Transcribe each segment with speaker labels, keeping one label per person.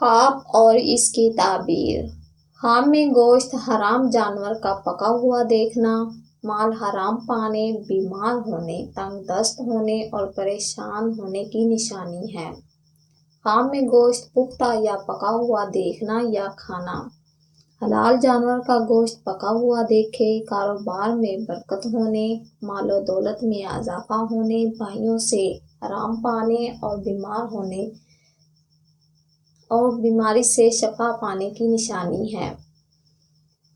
Speaker 1: خواب اور اس کی تعبیر۔ خواب میں گوشت حرام جانور کا پکا ہوا دیکھنا، مال حرام پانے، بیمار ہونے، تنگ دست ہونے اور پریشان ہونے کی نشانی ہے۔ خواب میں گوشت پختہ یا پکا ہوا دیکھنا یا کھانا، حلال جانور کا گوشت پکا ہوا دیکھے، کاروبار میں برکت ہونے، مال و دولت میں اضافہ ہونے، بھائیوں سے حرام پانے اور بیمار ہونے اور بیماری سے شفا پانے کی نشانی ہے۔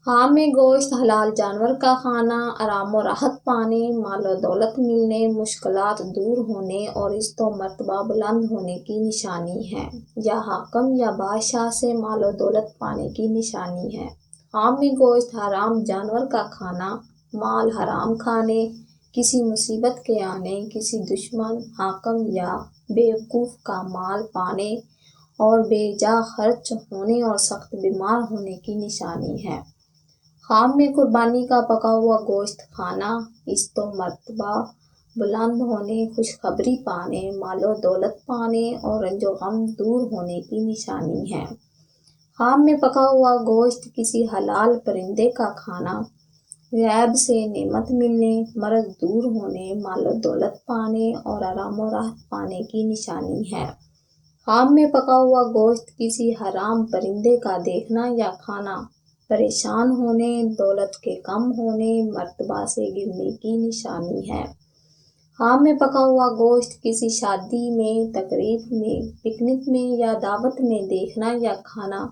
Speaker 1: خواب میں گوشت حلال جانور کا کھانا، آرام و راحت پانے، مال و دولت ملنے، مشکلات دور ہونے اور عزت و مرتبہ بلند ہونے کی نشانی ہے، یا حاکم یا بادشاہ سے مال و دولت پانے کی نشانی ہے۔ خواب میں گوشت حرام جانور کا کھانا، مال حرام کھانے، کسی مصیبت کے آنے، کسی دشمن، حاکم یا بیوقوف کا مال پانے اور بے جا خرچ ہونے اور سخت بیمار ہونے کی نشانی ہے۔ خواب میں قربانی کا پکا ہوا گوشت کھانا، عزت و مرتبہ بلند ہونے، خوشخبری پانے، مال و دولت پانے اور رنج و غم دور ہونے کی نشانی ہے۔ خواب میں پکا ہوا گوشت کسی حلال پرندے کا کھانا، غیب سے نعمت ملنے، مرض دور ہونے، مال و دولت پانے اور آرام و راحت پانے کی نشانی ہے۔ خواب میں پکا ہوا گوشت کسی حرام پرندے کا دیکھنا یا کھانا، پریشان ہونے، دولت کے کم ہونے، مرتبہ سے گرنے کی نشانی ہے۔ خواب میں پکا ہوا گوشت کسی شادی میں، تقریب میں، پکنک میں یا دعوت میں دیکھنا یا کھانا،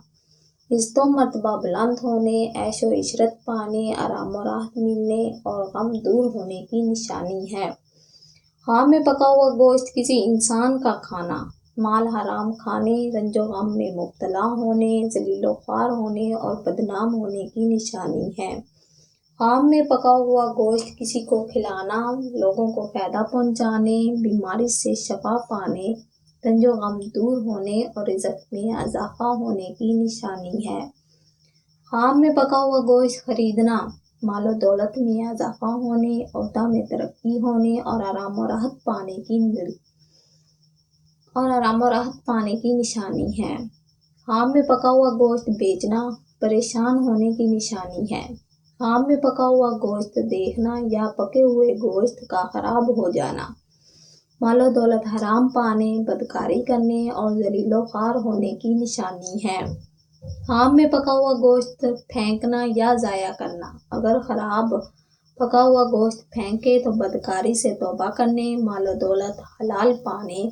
Speaker 1: عزت و مرتبہ بلند ہونے، عیش و عشرت پانے، آرام و راحت ملنے اور غم دور ہونے کی نشانی ہے۔ خواب میں پکا ہوا گوشت کسی انسان کا کھانا، مال حرام کھانے، رنج و غم میں مبتلا ہونے، ذلیل و خوار ہونے اور بدنام ہونے کی نشانی ہے۔ خواب میں پکا ہوا گوشت کسی کو کھلانا، لوگوں کو فائدہ پہنچانے، بیماری سے شفا پانے، رنج و غم دور ہونے اور رزق میں اضافہ ہونے کی نشانی ہے۔ خواب میں پکا ہوا گوشت خریدنا، مال و دولت میں اضافہ ہونے، عہدہ میں ترقی ہونے اور آرام و راحت پانے کی نشانی ہے۔ خواب میں پکا ہوا گوشت بیچنا، پریشان ہونے کی نشانی ہے۔ خواب میں پکا ہوا گوشت دیکھنا یا پکے ہوئے گوشت کا خراب ہو جانا، مال و دولت حرام پانے، بدکاری کرنے اور ذلیل و خوار ہونے کی نشانی ہے۔ خواب میں پکا ہوا گوشت پھینکنا یا ضائع کرنا، اگر خراب پکا ہوا گوشت پھینکے تو بدکاری سے توبہ کرنے، مال و دولت حلال پانے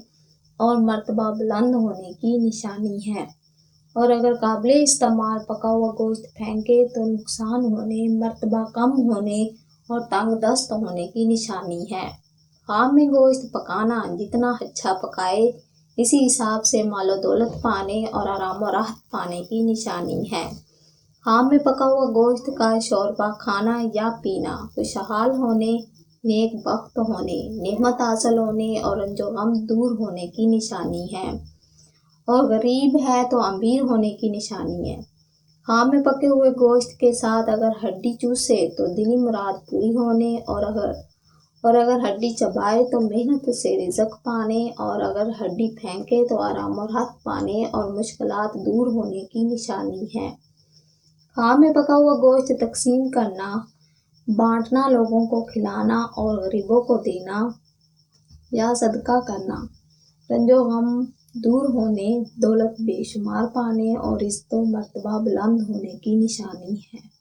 Speaker 1: اور مرتبہ بلند ہونے کی نشانی ہے، اور اگر قابل استعمال پکا ہوا گوشت پھینکے تو نقصان ہونے، مرتبہ کم ہونے اور تنگ دست ہونے کی نشانی ہے۔ خواب میں گوشت پکانا، جتنا اچھا پکائے اسی حساب سے مال و دولت پانے اور آرام و راحت پانے کی نشانی ہے۔ خواب میں پکا ہوا گوشت کا شوربہ کھانا یا پینا، خوشحال ہونے، نیک بخت ہونے، نعمت حاصل ہونے اور رنج و غم دور ہونے کی نشانی ہے، اور غریب ہے تو امیر ہونے کی نشانی ہے۔ خواب میں پکے ہوئے گوشت کے ساتھ اگر ہڈی چوسے تو دلی مراد پوری ہونے، اور اگر ہڈی چبائے تو محنت سے رزق پانے، اور اگر ہڈی پھینکے تو آرام و راحت پانے اور مشکلات دور ہونے کی نشانی ہے۔ خواب میں پکا ہوا گوشت تقسیم کرنا، بانٹنا، لوگوں کو کھلانا اور غریبوں کو دینا یا صدقہ کرنا، رنج و غم دور ہونے، دولت بے شمار پانے اور عزت و مرتبہ بلند ہونے کی نشانی ہے۔